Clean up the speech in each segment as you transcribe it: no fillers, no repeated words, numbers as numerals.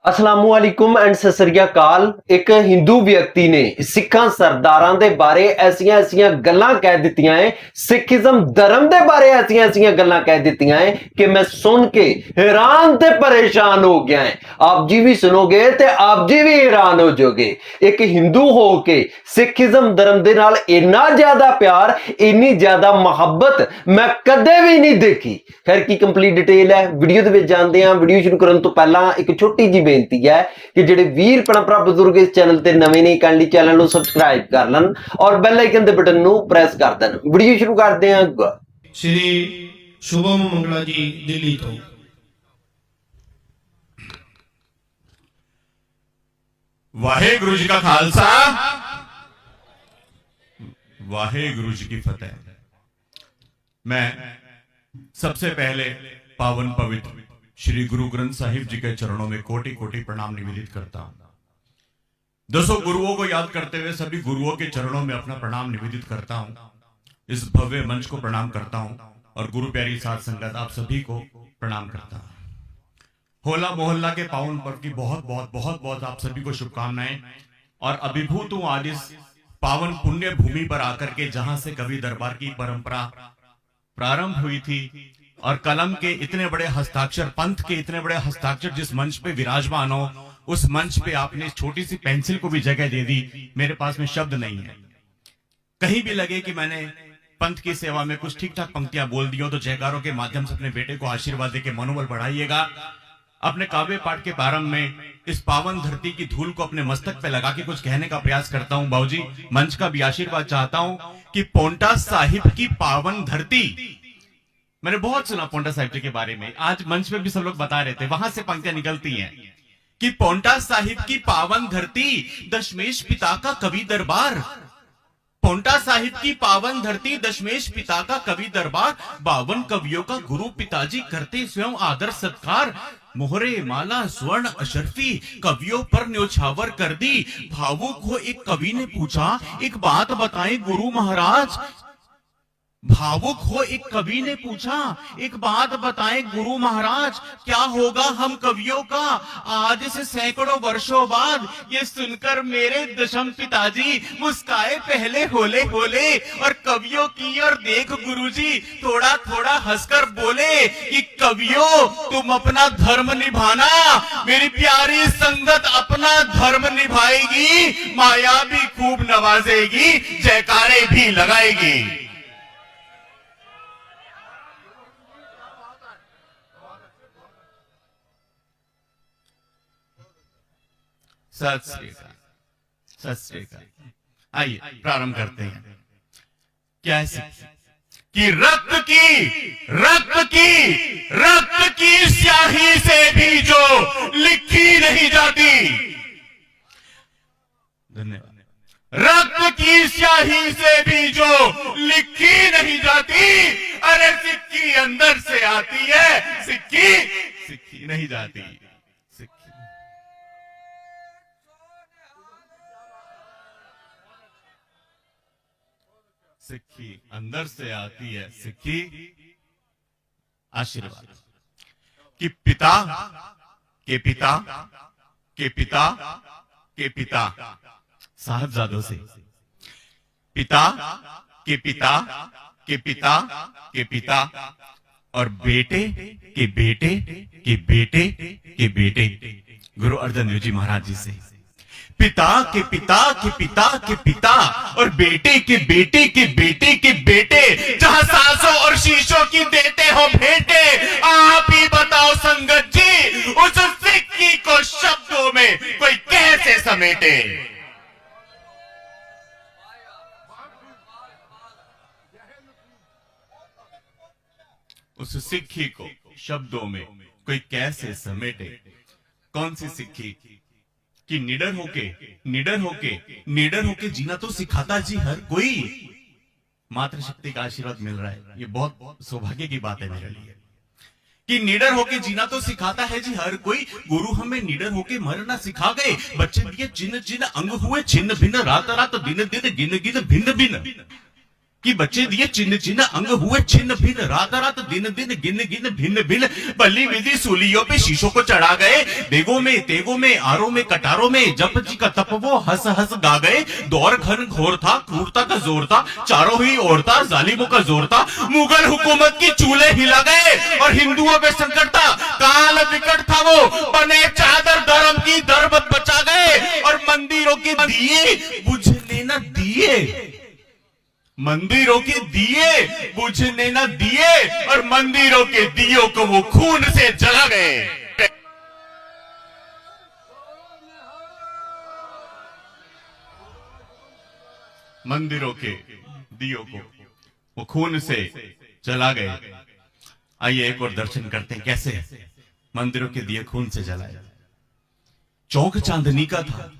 असलामुअलैकुम and सत श्री अकाल। एक हिंदू व्यक्ति ने सिखा सरदारां दे बारे ऐसियां ऐसियां गल्लां कह दित्तियां है, सिखिज्म धर्म दे बारे ऐसियां ऐसियां गल्लां कह दित्तियां है कि मैं सुन के हैरान ते परेशान हो गया है। आप जी भी सुनोगे ते आप जी भी हैरान हो जाओगे। एक हिंदू हो के सिखिज्म धर्म दे नाल इन्ना ज्यादा प्यार, इन्नी ज्यादा मुहब्बत मैं कदे भी नहीं देखी। खैर की कंप्लीट डिटेल है वीडियो दे विच जानदे हां। वीडियो शुरू करन तो पहला एक छोटी जी बेनती है कि जेडे वीर भैन भरा बुजुर्ग इस चैनल ते नवे नहीं काइंडली चैनल को सबसक्राइब कर लन और बेल आइकन दे बटन नु प्रेस कर देन। वीडियो शुरू करते हैं। श्री शुभम मंगला जी दिल्ली तो वाहेगुरु जी का खालसा, वाहेगुरु जी की फतेह। मैं सबसे पहले पावन पवित्र श्री गुरु ग्रंथ साहिब जी के चरणों में कोटि कोटि प्रणाम निवेदित करता हूं। दसों गुरुओं को याद करते हुए सभी गुरुओं के चरणों में अपना प्रणाम निवेदित करता हूं। इस भव्य मंच को प्रणाम करता हूं और गुरु प्यारी साध संगत आप सभी को प्रणाम करता हूं। होला मोहल्ला के पावन पर्व की बहुत बहुत बहुत बहुत आप सभी को शुभकामनाएं और अभिभूत हूं आज इस पावन पुण्य भूमि पर आकर के, जहां से कवि दरबार की परंपरा प्रारंभ हुई थी और कलम के इतने बड़े हस्ताक्षर, पंथ के इतने बड़े हस्ताक्षर जिस मंच पे विराजमान हो, उस मंच पे आपने छोटी सी पेंसिल को भी जगह दे दी। मेरे पास में शब्द नहीं है। कहीं भी लगे कि मैंने पंथ की सेवा में कुछ ठीक ठाक पंक्तियां बोल दी हो तो जयकारों के माध्यम से अपने बेटे को आशीर्वाद देके मनोबल बढ़ाइएगा। अपने काव्य पाठ के प्रारंभ में इस पावन धरती की धूल को अपने मस्तक पे लगा के कुछ कहने का प्रयास करता हूं। बाबूजी मंच का भी आशीर्वाद चाहता हूं कि पोंटा साहिब की पावन धरती, मैंने बहुत सुना पोंटा साहिब जी के बारे में, आज मंच पे भी सब लोग बता रहे थे, वहां से पंक्तियां निकलती हैं कि पोंटा साहिब की पावन धरती, दशमेश पिता का कवि दरबार। पोंटा साहिब की पावन धरती, दशमेश पिता का कवि दरबार, 52 कवियों का गुरु पिताजी करते स्वयं आदर सत्कार। मोहरे माला स्वर्ण अशरफी कवियों पर न्योछावर कर दी। भावुक हो एक कवि ने पूछा, एक बात बताएं गुरु महाराज। भावुक हो एक कवि ने पूछा, एक बात बताएं गुरु महाराज, क्या होगा हम कवियों का आज से सैकड़ों वर्षों बाद। ये सुनकर मेरे दशम पिताजी मुस्काए पहले होले होले और कवियों की ओर देख गुरुजी थोड़ा थोड़ा हंसकर बोले कि कवियों तुम अपना धर्म निभाना, मेरी प्यारी संगत अपना धर्म निभाएगी, माया भी खूब नवाजेगी, जयकारे भी लगाएगी। सत श्री अकाल, सत श्री अकाल। आइए प्रारंभ करते हैं। क्या है कि रक्त की स्याही से भी जो लिखी नहीं जाती, धन्यवाद। रक्त की स्याही से भी जो लिखी नहीं जाती, अरे सिक्की अंदर से आती है, सिक्की नहीं जाती। सिक्की अंदर से आती है, सिक्की आशीर्वाद। कि पिता के पिता के पिता के पिता, साहबजादों से पिता के पिता के पिता के पिता और बेटे के बेटे के बेटे के बेटे गुरु अर्जन देव जी महाराज जी से, पिता के पिता के पिता के पिता और बेटे के बेटे के बेटे के बेटे, जहां सासों और शीशों की देते हो भेंटे। आप ही बताओ संगत जी, उस सिक्की को शब्दों में कोई कैसे समेटे। उस सिक्की को शब्दों में कोई कैसे समेटे। कौन सी सिक्की? कि निडर होके जीना तो सिखाता जी हर कोई। मातृशक्ति का आशीर्वाद मिल रहा है, ये बहुत सौभाग्य की बात है मेरे लिए। कि निडर होके जीना तो सिखाता है जी हर कोई, गुरु हमें निडर होके मरना सिखा गए। बच्चे दिए जिन जिन अंग हुए छिन्न भिन्न, रात रात दिन दिन गिन गिन भिन्न भिन्न। कि बच्चे दिए चिन्ह चिन्ह अंग हुए छिन्न भिन्न, रात रात दिन दिन गिन गिन भिन्न भिन्न, बल्ली विधि सूलियों पे शीशों को चढ़ा गए, देगों में तेगों में आरों में कटारों में, जप जी का तप वो हंस हंस गा गए। दौर घन घोर था, क्रूरता का जोर था, चारों ही ओर था, जालिमों का जोर था, मुगल हुकूमत की चूल्हे हिला गए और हिंदुओं पे संकट था, काल विकट था वो, बने चादर धर्म की दर्द बचा गए और मंदिरों के दिए बुझने न दिए, मंदिरों के दिए बुझने न दिए और मंदिरों के दियों को वो खून से जला गए। मंदिरों के दियों को वो खून से जला गए। आइए एक और दर्शन करते हैं कैसे मंदिरों के दिए खून से जलाए। चौक चांदनी का था,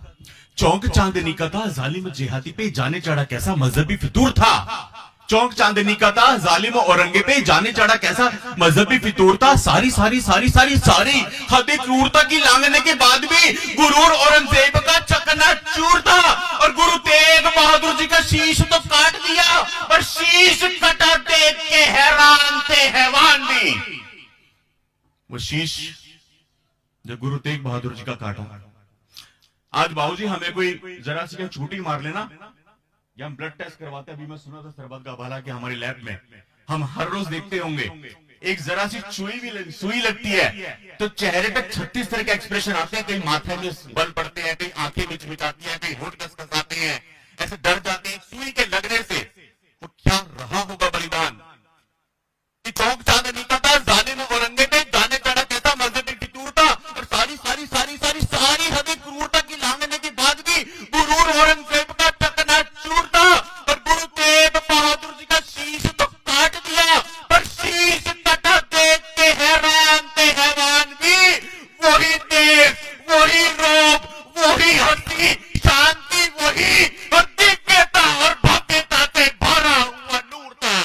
चौक चांदनी का था, जालिम जिहादी पे जाने चढ़ा कैसा मजहबी फितूर था। चौक चांदनी का था, जालिम औरंगे पे जाने चढ़ा कैसा मजहबी फितूर था। सारी सारी सारी सारी सारी हद क्रूरता की लांघने के बाद भी गुरूर औरंगजेब का चकना चूर था और गुरु तेग बहादुर जी का शीश तो काट दिया और शीश कटा देख के हैरान थे हैवान भी। वो शीश जो गुरु तेग बहादुर जी का काटा, आज बाबूजी हमें कोई जरा सी छुट्टी मार लेना या हम ब्लड टेस्ट करवाते हैं। अभी मैं सुना था सरबत का भाला कि हमारी लैब में हम हर रोज देखते होंगे, एक जरा सी सुई लगती है तो चेहरे पे 36 तरह के एक्सप्रेशन आते हैं। कहीं माथे में बल पड़ते हैं, कहीं आंखें मिचमिचाती हैं, कहीं होंठ कसकसाते हैं, ऐसे डर जाते हैं सुई के लगने से। तो क्या रहा होगा बलिदान। चौक चांदनी का था, जालिम औरंगे पे जाने चढ़ा कैसा मजहबी फितूर था और सारी सारी सारी सारी सारी हदें क्रूरता की लांघने के बाद भी गुरूर औरंगजेब का चकना चूर था और गुरु तेग बहादुर जी का शीश तो काट दिया पर शीश कटा देख के हैरान थे हैवान भी। वही तेज, वही रोब, वही हंसी, शांति वही और दिव्यता और भव्यता से भरा हुआ नूर था।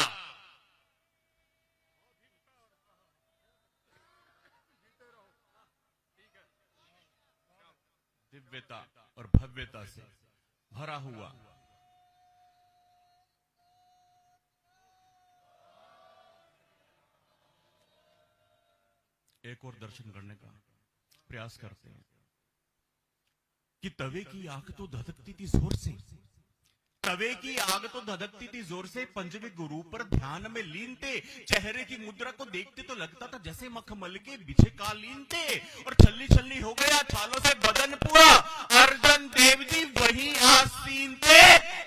दिव्यता और भव्यता से भरा हुआ। एक और दर्शन करने का प्रयास करते हैं कि तवे की आग तो धधकती थी जोर से, तवे की आग तो धधकती थी जोर से, पंचवे गुरु पर ध्यान में लीन थे, चेहरे की मुद्रा को देखते तो लगता था जैसे मखमल के बिछे कालीन थे और छल्ली छल्ली हो गया छालों से बदन पूरा। अर्जन देव जी वही आसीन थे,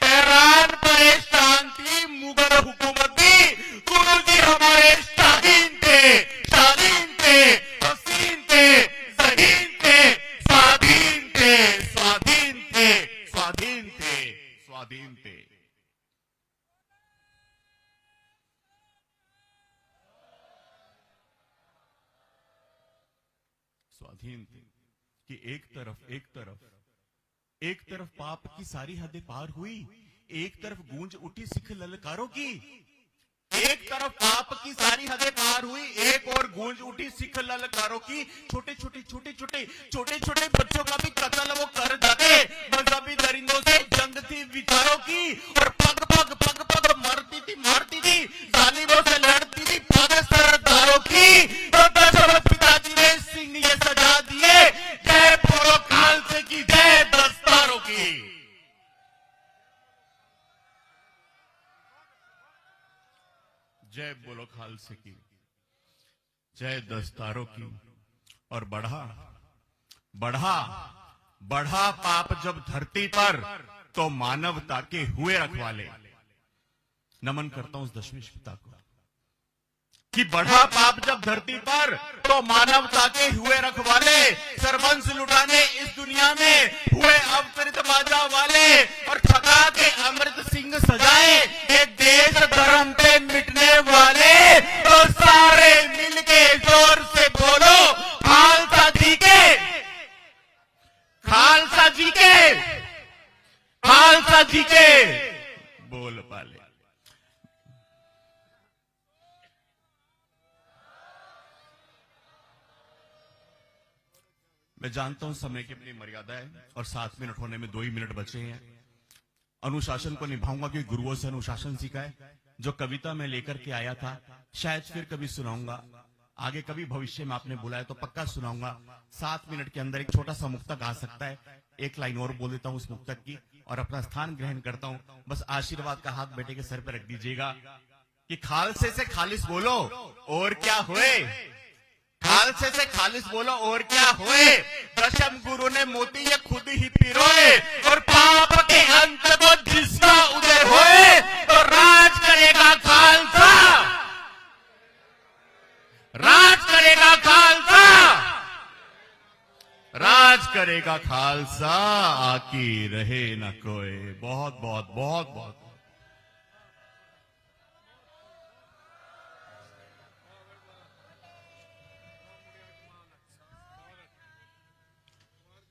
हैरान परेशान थी मुगल हुकूमती। गुरु जी हमारे शाहीन थे, शालीन थे, हसीन थे, ज़हीन थे, स्वाधीन थे, स्वाधीन थे, स्वाधीन थे, स्वाधीन थे। स्वाधीन थे कि एक तरफ पाप की सारी हदें पार हुई, एक तरफ गूंज उठी सिख ललकारों की। एक तरफ पाप की सारी हदें पार हुई, एक और गूंज उठी सिख ललकारों की। छोटे छोटे छोटे छोटे छोटे छोटे बच्चों का भी कत्ल वो कर जाते, मजहबी दरिंदों से जंग थी विचारों की और पग पग पग पग मारती थी जालिमों से लड़ती थी पग सरदारों की। तो दशरथ पिताजी ने सिंह ये सजा दिए, जय बोलो खालसे की, जय दस्तारों की। जय बोलो खालसे की, जय दस्तारों की। और बढ़ा बढ़ा बढ़ा पाप जब धरती पर तो मानवता के हुए रखवाले। नमन करता हूं उस दशमेश पिता को कि बढ़ा पाप जब धरती पर तो मानवता के हुए रखवाले। सरबंस लुटाने इस दुनिया में हुए अवतरित बाजा वाले और ठगा के अमृत सिंह सजाए ये देश धर्म पे मिटने वाले। तो सारे मिलके जोर से बोलो खालसा जी के, खालसा जी के, खालसा जी के बोल पाले। मैं जानता हूं समय की अपनी मर्यादा है और 7 मिनट होने में 2 ही मिनट बचे हैं। अनुशासन को निभाऊंगा, क्योंकि गुरुओं से अनुशासन सीखा है। जो कविता मैं लेकर के आया था शायद फिर कभी सुनाऊंगा, आगे कभी भविष्य में आपने बुलाया तो पक्का सुनाऊंगा। 7 मिनट के अंदर एक छोटा सा मुक्तक आ सकता है, एक लाइन और बोल देता हूं उस मुक्तक की और अपना स्थान ग्रहण करता हूं। बस आशीर्वाद का हाथ बेटे के सर पर रख दीजिएगा कि खालसे से खालिस बोलो और क्या हुए, खालसे से खालिस बोलो और क्या हुए। दशम गुरु ने मोती ये खुद ही पिरोए और पाप के अंत को जिसका उदय होए तो राज करेगा खालसा, राज करेगा खालसा, राज करेगा खालसा, आकी रहे न कोई। बहुत बहुत बहुत बहुत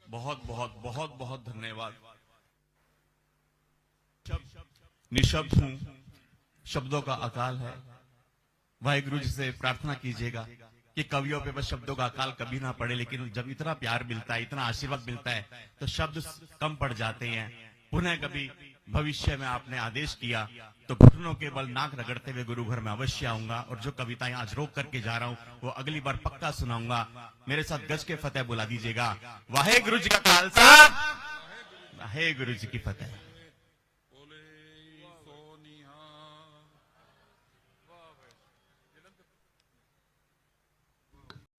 बहुत बहुत बहुत बहुत धन्यवाद। निशब्द हूं, शब्दों का अकाल है। वाहिगुरु जी से प्रार्थना कीजिएगा कि कवियों पे बस शब्दों का अकाल कभी ना पड़े, लेकिन जब इतना प्यार मिलता है, इतना आशीर्वाद मिलता है तो शब्द कम पड़ जाते हैं। पुनः कभी भविष्य में आपने आदेश किया तो घुटनों के बल नाक रगड़ते हुए गुरु घर में अवश्य आऊंगा और जो कविताएं आज रोक करके जा रहा हूं वो अगली बार पक्का सुनाऊंगा। मेरे साथ गज के फतेह बुला दीजिएगा। वाहेगुरु जी का खालसा, वाहेगुरु जी की फतेह।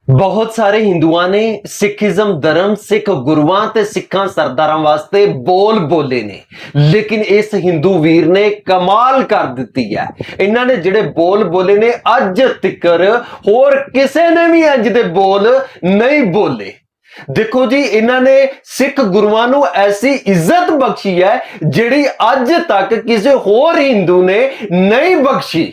ਬਹੁਤ ਸਾਰੇ ਹਿੰਦੂਆਂ ਨੇ ਸਿੱਖੀਜ਼ਮ ਧਰਮ ਸਿੱਖ ਗੁਰੂਆਂ ਤੇ ਸਿੱਖਾਂ ਸਰਦਾਰਾਂ ਵਾਸਤੇ ਬੋਲ ਬੋਲੇ ਨੇ, ਲੇਕਿਨ ਇਸ ਹਿੰਦੂ ਵੀਰ ਨੇ ਕਮਾਲ ਕਰ ਦਿੱਤੀ ਹੈ। ਇਹਨਾਂ ਨੇ ਜਿਹੜੇ ਬੋਲ ਬੋਲੇ ਨੇ ਅੱਜ ਤੱਕਰ ਹੋਰ ਕਿਸੇ ਨੇ ਵੀ ਇੰਜ ਦੇ ਬੋਲ ਨਹੀਂ ਬੋਲੇ। ਦੇਖੋ ਜੀ, ਇਹਨਾਂ ਨੇ ਸਿੱਖ ਗੁਰੂਆਂ ਨੂੰ ਐਸੀ ਇੱਜ਼ਤ ਬਖਸ਼ੀ ਹੈ ਜਿਹੜੀ ਅੱਜ ਤੱਕ ਕਿਸੇ ਹੋਰ ਹਿੰਦੂ ਨੇ ਨਹੀਂ ਬਖਸ਼ੀ।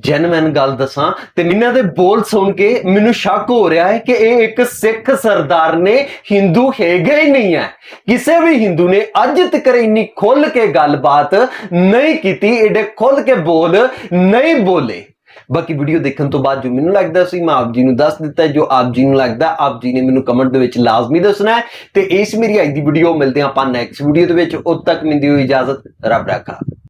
ਜੈਨੂਇਨ ਗੱਲ ਦੱਸਾਂ ਤੇ ਇਹਨਾਂ ਦੇ ਬੋਲ ਸੁਣ ਕੇ ਮੈਨੂੰ ਸ਼ੱਕ ਹੋ ਰਿਹਾ ਹੈ ਕਿ ਇਹ ਇੱਕ ਸਿੱਖ ਸਰਦਾਰ ਨੇ, ਹਿੰਦੂ ਹੈਗੇ ਹੀ ਨਹੀਂ ਹੈ। ਕਿਸੇ ਵੀ ਹਿੰਦੂ ਨੇ ਅੱਜ ਤੱਕ ਇੰਨੀ ਖੁੱਲ ਕੇ ਗੱਲਬਾਤ ਨਹੀਂ ਕੀਤੀ, ਏਡੇ ਖੁੱਲ ਕੇ ਬੋਲ ਨਹੀਂ ਬੋਲੇ। ਬਾਕੀ ਵੀਡੀਓ ਦੇਖਣ ਤੋਂ ਬਾਅਦ ਜੋ ਮੈਨੂੰ ਲੱਗਦਾ ਸੀ ਮੈਂ ਆਪ ਜੀ ਨੂੰ ਦੱਸ ਦਿੱਤਾ। ਜੋ ਆਪ ਜੀ ਨੂੰ ਲੱਗਦਾ ਆਪ ਜੀ ਨੇ ਮੈਨੂੰ ਕਮੈਂਟ ਦੇ ਵਿੱਚ ਲਾਜ਼ਮੀ ਦੱਸਣਾ ਹੈ। ਤੇ ਇਸ ਮੇਰੀ ਅੱਜ ਦੀ ਵੀਡੀਓ ਮਿਲਦੇ ਆਪਾਂ ਨੈਕਸਟ ਵੀਡੀਓ ਦੇ ਵਿੱਚ। ਉਦ ਤੱਕ ਮੈਨੂੰ ਦਿਓ ਇਜਾਜ਼ਤ। ਰੱਬ ਰਾਖਾ।